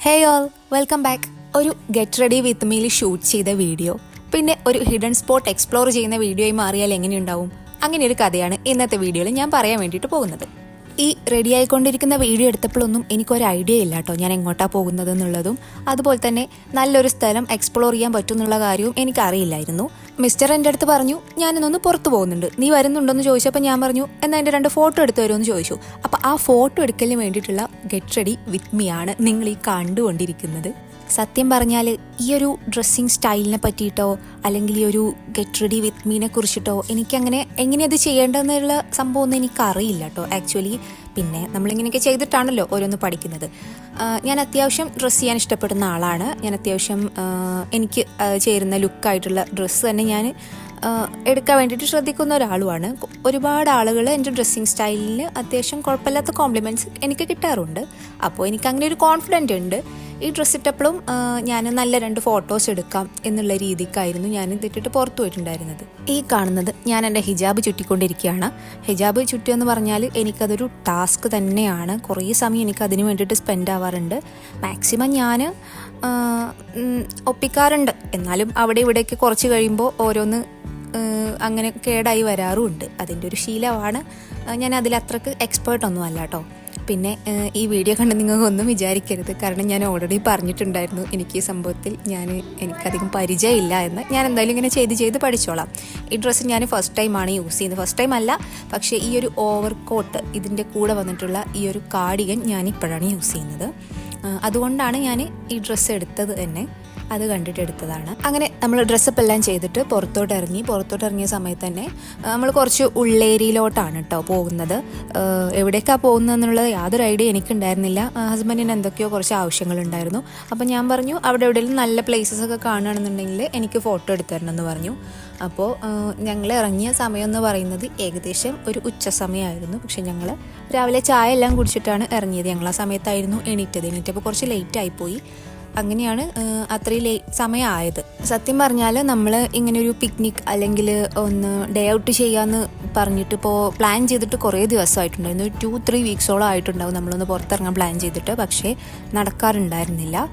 Hey all, welcome back. ഒരു get ready with meal shoot ചെയ്ത video, പിന്നെ ഒരു ഹിഡൻ സ്പോട്ട് എക്സ്പ്ലോർ ചെയ്യുന്ന വീഡിയോയിൽ മാറിയാൽ എങ്ങനെയുണ്ടാവും? അങ്ങനെ ഒരു കഥയാണ് ഇന്നത്തെ വീഡിയോയിൽ ഞാൻ പറയാൻ വേണ്ടിയിട്ട് പോകുന്നത്. ഈ റെഡി ആയിക്കൊണ്ടിരിക്കുന്ന വീഡിയോ എടുത്തപ്പോഴൊന്നും എനിക്കൊരു ഐഡിയ ഇല്ല കേട്ടോ, ഞാൻ എങ്ങോട്ടാണ് പോകുന്നത് എന്നുള്ളതും അതുപോലെ തന്നെ നല്ലൊരു സ്ഥലം എക്സ്പ്ലോർ ചെയ്യാൻ പറ്റും എന്നുള്ള കാര്യവും എനിക്കറിയില്ലായിരുന്നു. മിസ്റ്റർ എൻ്റെ അടുത്ത് പറഞ്ഞു, ഞാനിന്നൊന്ന് പുറത്ത് പോകുന്നുണ്ട്, നീ വരുന്നുണ്ടോയെന്ന് ചോദിച്ചപ്പോൾ ഞാൻ പറഞ്ഞു, എന്നാൽ എൻ്റെ 2 ഫോട്ടോ എടുത്ത് വരുമെന്ന് ചോദിച്ചു. അപ്പോൾ ആ ഫോട്ടോ എടുക്കലിന് വേണ്ടിയിട്ടുള്ള ഗെറ്റ് റെഡി വിത്ത് മീ ആണ് നിങ്ങൾ ഈ കണ്ടുകൊണ്ടിരിക്കുന്നത്. സത്യം പറഞ്ഞാൽ ഈ ഒരു ഡ്രസ്സിങ് സ്റ്റൈലിനെ പറ്റിയിട്ടോ അല്ലെങ്കിൽ ഈ ഒരു ഗെറ്റ് റെഡി വിത്ത് മീനെ കുറിച്ചിട്ടോ എനിക്കങ്ങനെ എങ്ങനെ അത് ചെയ്യേണ്ടതെന്നുള്ള സംഭവം ഒന്നും എനിക്കറിയില്ല കേട്ടോ ആക്ച്വലി. പിന്നെ നമ്മളിങ്ങനെയൊക്കെ ചെയ്തിട്ടാണല്ലോ ഓരോന്ന് പഠിക്കുന്നത്. ഞാൻ അത്യാവശ്യം ഡ്രസ്സ് ചെയ്യാൻ ഇഷ്ടപ്പെടുന്ന ആളാണ്. ഞാൻ അത്യാവശ്യം എനിക്ക് ചേരുന്ന ലുക്കായിട്ടുള്ള ഡ്രസ്സ് തന്നെ ഞാൻ എടുക്കാൻ വേണ്ടിയിട്ട് ശ്രദ്ധിക്കുന്ന ഒരാളുമാണ്. ഒരുപാട് ആളുകൾ എൻ്റെ ഡ്രസ്സിങ് സ്റ്റൈലിന് അത്യാവശ്യം കുഴപ്പമില്ലാത്ത കോംപ്ലിമെൻറ്റ്സ് എനിക്ക് കിട്ടാറുണ്ട്. അപ്പോൾ എനിക്കങ്ങനെ ഒരു കോൺഫിഡൻറ്റ് ഉണ്ട്. ഈ ഡ്രസ്സ് ഇട്ടപ്പോഴും ഞാൻ നല്ല 2 ഫോട്ടോസ് എടുക്കാം എന്നുള്ള രീതിക്കായിരുന്നു ഞാൻ ഇതിട്ടിട്ട് പുറത്തു പോയിട്ടുണ്ടായിരുന്നത്. ഈ കാണുന്നത് ഞാൻ എൻ്റെ ഹിജാബ് ചുറ്റിക്കൊണ്ടിരിക്കുകയാണ്. ഹിജാബ് ചുറ്റുക എന്ന് പറഞ്ഞാൽ എനിക്കതൊരു ടാസ്ക് തന്നെയാണ്. കുറേ സമയം എനിക്ക് അതിന് വേണ്ടിയിട്ട് സ്പെൻഡ് ആവാറുണ്ട്. മാക്സിമം ഞാൻ ഒപ്പിക്കാറുണ്ട്. എന്നാലും അവിടെ ഇവിടെയൊക്കെ കുറച്ച് കഴിയുമ്പോൾ ഓരോന്ന് അങ്ങനെ കേടായി വരാറുമുണ്ട്. അതിൻ്റെ ഒരു ശീലമാണ്. ഞാൻ അതിലത്രക്ക് എക്സ്പേർട്ടൊന്നും അല്ല കേട്ടോ. പിന്നെ ഈ വീഡിയോ കണ്ട് നിങ്ങൾക്കൊന്നും വിചാരിക്കരുത്, കാരണം ഞാൻ ഓൾറെഡി പറഞ്ഞിട്ടുണ്ടായിരുന്നു എനിക്ക് ഈ സംഭവത്തിൽ എനിക്കധികം പരിചയമില്ല എന്ന്. ഞാൻ എന്തായാലും ഇങ്ങനെ ചെയ്ത് പഠിച്ചോളാം. ഈ ഡ്രസ്സ് ഞാൻ ഫസ്റ്റ് ടൈമാണ് യൂസ് ചെയ്യുന്നത്. ഫസ്റ്റ് ടൈം അല്ല, പക്ഷേ ഈ ഒരു ഓവർ കോട്ട് ഇതിൻ്റെ കൂടെ വന്നിട്ടുള്ള ഈ ഒരു കാർഡിഗൻ ഞാൻ ഇപ്പോഴാണ് യൂസ് ചെയ്യുന്നത്. അതുകൊണ്ടാണ് ഞാൻ ഈ ഡ്രസ്സ് എടുത്തത് തന്നെ. അത് കണ്ടിട്ട് എടുത്തതാണ്. അങ്ങനെ നമ്മൾ ഡ്രസ്സപ്പ് എല്ലാം ചെയ്തിട്ട് പുറത്തോട്ട് ഇറങ്ങിയ സമയത്ത് തന്നെ നമ്മൾ കുറച്ച് ഉള്ളേരിയിലോട്ടാണ് കേട്ടോ പോകുന്നത്. എവിടേക്കാണ് പോകുന്നതെന്നുള്ളത് യാതൊരു ഐഡിയ എനിക്കുണ്ടായിരുന്നില്ല. ഹസ്ബൻഡിന് എന്തൊക്കെയോ കുറച്ച് ആവശ്യങ്ങളുണ്ടായിരുന്നു. അപ്പം ഞാൻ പറഞ്ഞു, അവിടെ എവിടെയെങ്കിലും നല്ല പ്ലേസസ് ഒക്കെ കാണുകയാണെന്നുണ്ടെങ്കിൽ എനിക്ക് ഫോട്ടോ എടുത്തു തരണം എന്ന് പറഞ്ഞു. അപ്പോൾ ഞങ്ങൾ ഇറങ്ങിയ സമയം എന്ന് പറയുന്നത് ഏകദേശം ഒരു ഉച്ച സമയമായിരുന്നു. പക്ഷെ ഞങ്ങൾ രാവിലെ ചായ എല്ലാം കുടിച്ചിട്ടാണ് ഇറങ്ങിയത്. ഞങ്ങൾ ആ സമയത്തായിരുന്നു എണീറ്റപ്പോൾ കുറച്ച് ലേറ്റായിപ്പോയി. അങ്ങനെയാണ് അത്രയും സമയമായത്. സത്യം പറഞ്ഞാൽ നമ്മൾ ഇങ്ങനെ ഒരു പിക്നിക് അല്ലെങ്കിൽ ഒന്ന് ഡേ ഔട്ട് ചെയ്യാമെന്ന് പറഞ്ഞിട്ട് ഇപ്പോൾ പ്ലാൻ ചെയ്തിട്ട് കുറേ ദിവസമായിട്ടുണ്ടായിരുന്നു. 2-3 വീക്സോളം ആയിട്ടുണ്ടാവും നമ്മളൊന്ന് പുറത്തിറങ്ങാൻ പ്ലാൻ ചെയ്തിട്ട്. പക്ഷേ നടക്കാറുണ്ടായിരുന്നില്ല.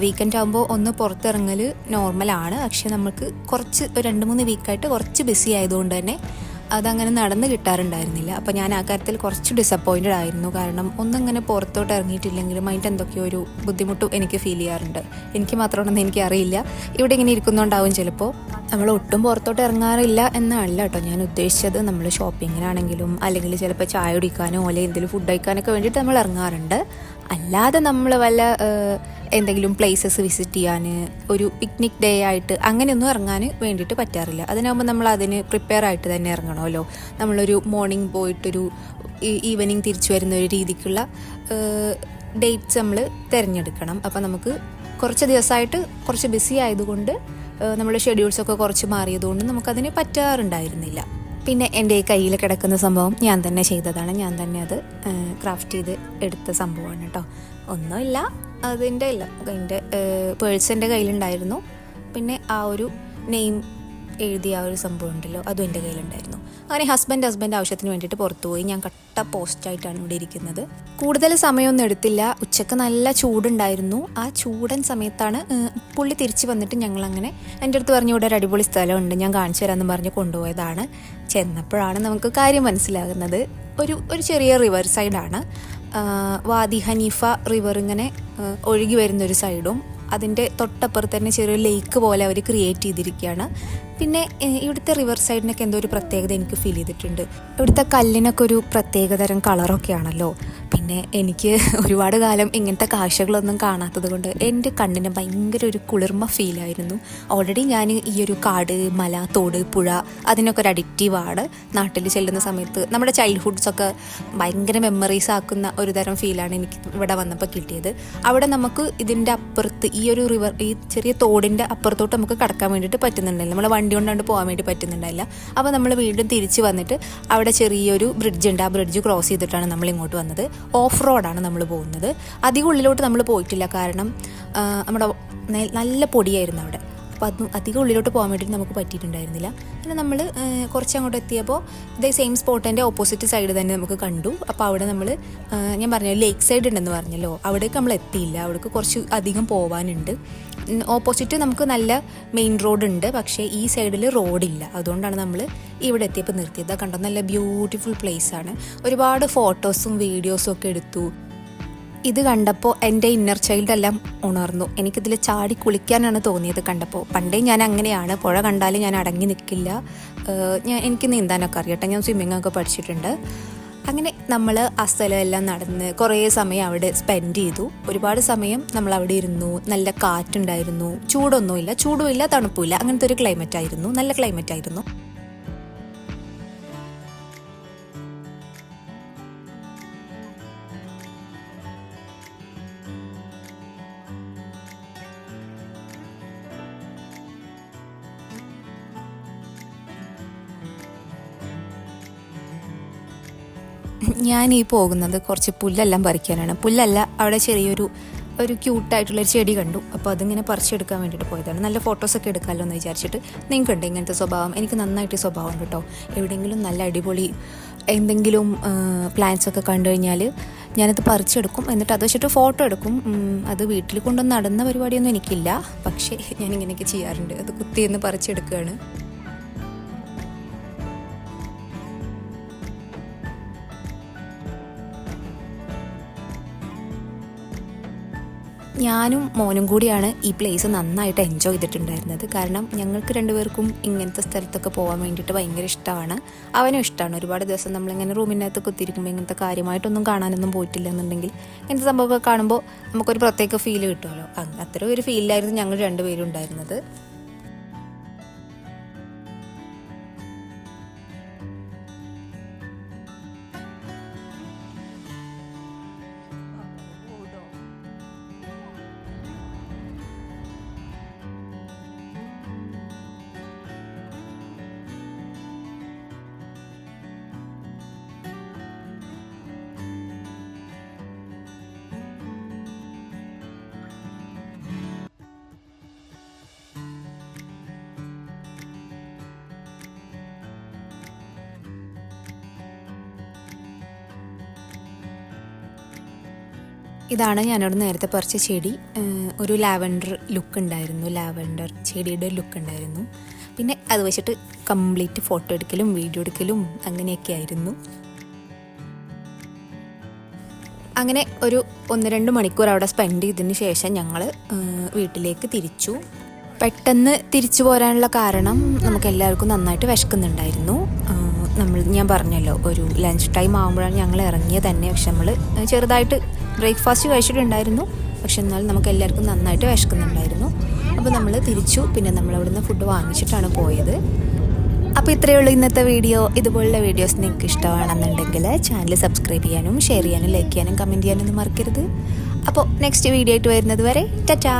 വീക്കെൻഡ് ആകുമ്പോൾ ഒന്ന് പുറത്തിറങ്ങൽ നോർമലാണ്. പക്ഷേ നമുക്ക് കുറച്ച് 2-3 വീക്കായിട്ട് കുറച്ച് ബിസി ആയതുകൊണ്ട് തന്നെ അതങ്ങനെ നടന്ന് കിട്ടാറുണ്ടായിരുന്നില്ല. അപ്പോൾ ഞാൻ ആ കാര്യത്തിൽ കുറച്ച് ഡിസപ്പോയിൻറ്റഡ് ആയിരുന്നു. കാരണം ഒന്നിങ്ങനെ പുറത്തോട്ട് ഇറങ്ങിയിട്ടില്ലെങ്കിലും അതിൻ്റെ എന്തൊക്കെയോ ഒരു ബുദ്ധിമുട്ടും എനിക്ക് ഫീൽ ചെയ്യാറുണ്ട്. എനിക്ക് മാത്രമാണെന്ന് എനിക്കറിയില്ല. ഇവിടെ ഇങ്ങനെ ഇരിക്കുന്നതുകൊണ്ടാവും ചിലപ്പോൾ. നമ്മൾ ഒട്ടും പുറത്തോട്ട് ഇറങ്ങാറില്ല എന്നല്ല കേട്ടോ ഞാൻ ഉദ്ദേശിച്ചത്. നമ്മൾ ഷോപ്പിങ്ങിനാണെങ്കിലും അല്ലെങ്കിൽ ചിലപ്പോൾ ചായ കുടിക്കാനോ അല്ലെങ്കിൽ എന്തെങ്കിലും ഫുഡ് കഴിക്കാനൊക്കെ വേണ്ടിയിട്ട് നമ്മൾ ഇറങ്ങാറുണ്ട്. അല്ലാതെ നമ്മൾ വല്ല എന്തെങ്കിലും പ്ലേസസ് വിസിറ്റ് ചെയ്യാൻ ഒരു പിക്നിക് ഡേ ആയിട്ട് അങ്ങനെയൊന്നും ഇറങ്ങാൻ വേണ്ടിയിട്ട് പറ്റാറില്ല. അതിനാകുമ്പോൾ നമ്മൾ അതിന് പ്രിപ്പയർ ആയിട്ട് തന്നെ ഇറങ്ങണമല്ലോ. നമ്മളൊരു മോർണിംഗ് പോയിട്ടൊരു ഈവനിങ് തിരിച്ചു വരുന്ന ഒരു രീതിക്കുള്ള ഡേറ്റ്സ് നമ്മൾ തിരഞ്ഞെടുക്കണം. അപ്പോൾ നമുക്ക് കുറച്ച് ദിവസമായിട്ട് കുറച്ച് ബിസി ആയതുകൊണ്ട് നമ്മുടെ ഷെഡ്യൂൾസൊക്കെ കുറച്ച് മാറിയതുകൊണ്ട് നമുക്കതിന് പറ്റാറുണ്ടായിരുന്നില്ല. പിന്നെ എൻ്റെ ഈ കയ്യിൽ കിടക്കുന്ന സംഭവം ഞാൻ തന്നെ ചെയ്തതാണ്. ഞാൻ തന്നെ അത് ക്രാഫ്റ്റ് ചെയ്ത് എടുത്ത സംഭവമാണ് കേട്ടോ. ഒന്നുമില്ല, അതിൻ്റെ പേഴ്സ് എൻ്റെ കയ്യിലുണ്ടായിരുന്നു. പിന്നെ ആ ഒരു നെയിം എഴുതിയ ആ ഒരു സംഭവം ഉണ്ടല്ലോ, അതും എൻ്റെ കയ്യിലുണ്ടായിരുന്നു. അങ്ങനെ ഹസ്ബൻഡ് ആവശ്യത്തിന് വേണ്ടിയിട്ട് പുറത്തു പോയി. ഞാൻ കട്ട പോസ്റ്റായിട്ടാണ് ഇവിടെ ഇരിക്കുന്നത്. കൂടുതൽ സമയമൊന്നും എടുത്തില്ല. ഉച്ചക്ക് നല്ല ചൂടുണ്ടായിരുന്നു. ആ ചൂടൻ സമയത്താണ് പുള്ളി തിരിച്ച് വന്നിട്ട് ഞങ്ങളങ്ങനെ എൻ്റെ അടുത്ത് പറഞ്ഞു, ഇവിടെ ഒരു അടിപൊളി സ്ഥലമുണ്ട്, ഞാൻ കാണിച്ചു തരാമെന്ന് പറഞ്ഞ് കൊണ്ടുപോയതാണ്. ചെന്നപ്പോഴാണ് നമുക്ക് കാര്യം മനസ്സിലാകുന്നത്. ഒരു ചെറിയ റിവർ സൈഡാണ്. വാദി ഹനീഫ റിവർ ഇങ്ങനെ ഒഴുകി വരുന്നൊരു സൈഡും അതിൻ്റെ തൊട്ടപ്പുറത്ത് തന്നെ ചെറിയൊരു ലേക്ക് പോലെ അവർ ക്രിയേറ്റ് ചെയ്തിരിക്കുകയാണ്. പിന്നെ ഇവിടുത്തെ റിവർ സൈഡിനൊക്കെ എന്തോ ഒരു പ്രത്യേകത എനിക്ക് ഫീൽ ചെയ്തിട്ടുണ്ട്. ഇവിടുത്തെ കല്ലിനൊക്കെ ഒരു പ്രത്യേകതരം കളറൊക്കെ ആണല്ലോ. പിന്നെ എനിക്ക് ഒരുപാട് കാലം ഇങ്ങനത്തെ കാഴ്ചകളൊന്നും കാണാത്തത് കൊണ്ട് എൻ്റെ കണ്ണിന് ഭയങ്കര ഒരു കുളിർമ ഫീലായിരുന്നു. ഓൾറെഡി ഞാൻ ഈ ഒരു കാട്, മല, തോട്, പുഴ അതിനൊക്കെ ഒരു അഡിക്റ്റീവാണ്. നാട്ടിൽ ചെല്ലുന്ന സമയത്ത് നമ്മുടെ ചൈൽഡ്ഹുഡ്സൊക്കെ ഭയങ്കര മെമ്മറീസ് ആക്കുന്ന ഒരു തരം ഫീലാണ് എനിക്ക് ഇവിടെ വന്നപ്പോൾ കിട്ടിയത്. അവിടെ നമുക്ക് ഇതിൻ്റെ അപ്പുറത്ത് ഈ ഒരു റിവർ, ഈ ചെറിയ തോടിൻ്റെ അപ്പുറത്തോട്ട് നമുക്ക് കടക്കാൻ വേണ്ടിയിട്ട് പറ്റുന്നുണ്ടല്ലോ. നമ്മൾ വണ്ടി കൊണ്ടാണ്ട് പോകാൻ വേണ്ടി പറ്റുന്നുണ്ടായില്ല. അപ്പോൾ നമ്മൾ വീണ്ടും തിരിച്ച് വന്നിട്ട് അവിടെ ചെറിയൊരു ബ്രിഡ്ജ് ഉണ്ട്. ആ ബ്രിഡ്ജ് ക്രോസ് ചെയ്തിട്ടാണ് നമ്മൾ ഇങ്ങോട്ട് വന്നത്. ഓഫ് റോഡാണ് നമ്മൾ പോകുന്നത്. അധികം ഉള്ളിലോട്ട് നമ്മൾ പോയിട്ടില്ല, കാരണം നമ്മുടെ നല്ല പൊടിയായിരുന്നു അവിടെ. അപ്പോൾ അത് അധികം ഉള്ളിലോട്ട് പോകാൻ വേണ്ടിയിട്ട് നമുക്ക് പറ്റിയിട്ടുണ്ടായിരുന്നില്ല. പിന്നെ നമ്മൾ കുറച്ചങ്ങോട്ട് എത്തിയപ്പോൾ ഇതേ സെയിം സ്പോട്ടിൻ്റെ ഓപ്പോസിറ്റ് സൈഡ് തന്നെ നമുക്ക് കണ്ടു. അപ്പോൾ അവിടെ നമ്മൾ ഞാൻ പറഞ്ഞു ലേക്ക് സൈഡ് ഉണ്ടെന്ന് പറഞ്ഞല്ലോ, അവിടേക്ക് നമ്മൾ എത്തിയില്ല. അവിടേക്ക് കുറച്ച് അധികം പോകാനുണ്ട്. ഓപ്പോസിറ്റ് നമുക്ക് നല്ല മെയിൻ റോഡുണ്ട്, പക്ഷേ ഈ സൈഡിൽ റോഡില്ല. അതുകൊണ്ടാണ് നമ്മൾ ഇവിടെ എത്തിയപ്പോൾ നിർത്തിയത്. കണ്ടോ, നല്ല ബ്യൂട്ടിഫുൾ പ്ലേസാണ്. ഒരുപാട് ഫോട്ടോസും വീഡിയോസും ഒക്കെ എടുത്തു. ഇത് കണ്ടപ്പോൾ എൻ്റെ ഇന്നർ ചൈൽഡ് എല്ലാം ഉണർന്നു. എനിക്കിതിൽ ചാടി കുളിക്കാനാണ് തോന്നിയത് കണ്ടപ്പോൾ. പണ്ടേ ഞാൻ അങ്ങനെയാണ്, പുഴ കണ്ടാലും ഞാൻ അടങ്ങി നിൽക്കില്ല. എനിക്ക് നീന്താനൊക്കെ അറിയട്ടെ, ഞാൻ സ്വിമ്മിങ് ഒക്കെ പഠിച്ചിട്ടുണ്ട്. അങ്ങനെ നമ്മൾ ആ സ്ഥലമെല്ലാം നടന്ന് കുറേ സമയം അവിടെ സ്പെൻഡ് ചെയ്തു. ഒരുപാട് സമയം നമ്മൾ അവിടെ ഇരുന്നു. നല്ല കാറ്റുണ്ടായിരുന്നു, ചൂടൊന്നുമില്ല, ചൂടുമില്ല തണുപ്പുമില്ല, അങ്ങനത്തെ ഒരു ക്ലൈമറ്റ് ആയിരുന്നു. നല്ല ക്ലൈമറ്റ് ആയിരുന്നു. ഞാൻ ഈ പോകുന്നത് കുറച്ച് പുല്ലെല്ലാം പറിക്കാനാണ്. പുല്ലല്ല, അവിടെ ഒരു ക്യൂട്ടായിട്ടുള്ളൊരു ചെടി കണ്ടു. അപ്പോൾ അതിങ്ങനെ പറിച്ചെടുക്കാൻ വേണ്ടിയിട്ട് പോയതാണ്. നല്ല ഫോട്ടോസൊക്കെ എടുക്കാമല്ലോ എന്ന് വിചാരിച്ചിട്ട്. നിങ്ങൾക്കുണ്ട് ഇങ്ങനത്തെ സ്വഭാവം? എനിക്ക് നന്നായിട്ട് സ്വഭാവം ഉണ്ട് കേട്ടോ. എവിടെയെങ്കിലും നല്ല അടിപൊളി എന്തെങ്കിലും പ്ലാന്റ്സൊക്കെ കണ്ടു കഴിഞ്ഞാൽ ഞാനത് പറിച്ചെടുക്കും. എന്നിട്ട് അത് വെച്ചിട്ട് ഫോട്ടോ എടുക്കും. അത് വീട്ടിൽ കൊണ്ടുവന്ന് നടന്ന പരിപാടിയൊന്നും എനിക്കില്ല, പക്ഷേ ഞാനിങ്ങനെയൊക്കെ ചെയ്യാറുണ്ട്. അത് കുത്തിയെന്ന് പറിച്ചെടുക്കുകയാണ്. ഞാനും മോനും കൂടിയാണ് ഈ പ്ലേസ് നന്നായിട്ട് എൻജോയ് ചെയ്തിട്ടുണ്ടായിരുന്നത്. കാരണം ഞങ്ങൾക്ക് രണ്ടുപേർക്കും ഇങ്ങനത്തെ സ്ഥലത്തൊക്കെ പോകാൻ വേണ്ടിയിട്ട് ഭയങ്കര ഇഷ്ടമാണ്. അവനും ഇഷ്ടമാണ്. ഒരുപാട് ദിവസം നമ്മളിങ്ങനെ റൂമിനകത്ത് കുത്തിയിരിക്കുമ്പോൾ ഇങ്ങനത്തെ കാര്യമായിട്ടൊന്നും കാണാനൊന്നും പോയിട്ടില്ല എന്നുണ്ടെങ്കിൽ ഇങ്ങനത്തെ സംഭവമൊക്കെ കാണുമ്പോൾ നമുക്കൊരു പ്രത്യേക ഫീൽ കിട്ടുമല്ലോ. അത്തരം ഒരു ഫീലിലായിരുന്നു ഞങ്ങൾ രണ്ടുപേരും ഉണ്ടായിരുന്നത്. ഇതാണ് ഞാനോട് നേരത്തെ പറിച്ച ചെടി. ഒരു ലാവൻഡർ ലുക്ക് ഉണ്ടായിരുന്നു, ലാവൻഡർ ചെടിയുടെ ലുക്ക് ഉണ്ടായിരുന്നു. പിന്നെ അത് വെച്ചിട്ട് കംപ്ലീറ്റ് ഫോട്ടോ എടുക്കലും വീഡിയോ എടുക്കലും അങ്ങനെയൊക്കെ ആയിരുന്നു. അങ്ങനെ ഒരു 1-2 മണിക്കൂർ അവിടെ സ്പെൻഡ് ചെയ്തതിന് ശേഷം ഞങ്ങൾ വീട്ടിലേക്ക് തിരിച്ചു. പെട്ടെന്ന് തിരിച്ചു പോരാനുള്ള കാരണം നമുക്ക് എല്ലാവർക്കും നന്നായിട്ട് വിശക്കുന്നുണ്ടായിരുന്നു. ഞാൻ പറഞ്ഞല്ലോ ഒരു ലഞ്ച് ടൈം ആകുമ്പോഴാണ് ഞങ്ങൾ ഇറങ്ങിയത് തന്നെ. പക്ഷെ നമ്മൾ ചെറുതായിട്ട് ബ്രേക്ക്ഫാസ്റ്റ് കഴിച്ചിട്ടുണ്ടായിരുന്നു, പക്ഷെ എന്നാലും നമുക്ക് എല്ലാവർക്കും നന്നായിട്ട് വിശക്കുന്നുണ്ടായിരുന്നു. അപ്പോൾ നമ്മൾ തിരിച്ചു. പിന്നെ നമ്മൾ അവിടുന്ന് ഫുഡ് വാങ്ങിച്ചിട്ടാണ് പോയത്. അപ്പോൾ ഇത്രയേ ഉള്ളൂ ഇന്നത്തെ വീഡിയോ. ഇതുപോലുള്ള വീഡിയോസ് നിങ്ങൾക്ക് ഇഷ്ടമാണെന്നുണ്ടെങ്കിൽ ചാനൽ സബ്സ്ക്രൈബ് ചെയ്യാനും ഷെയർ ചെയ്യാനും ലൈക്ക് ചെയ്യാനും കമൻറ്റ് ചെയ്യാനൊന്നും മറക്കരുത്. അപ്പോൾ നെക്സ്റ്റ് വീഡിയോ ആയിട്ട് വരുന്നത് വരെ ടാറ്റാ.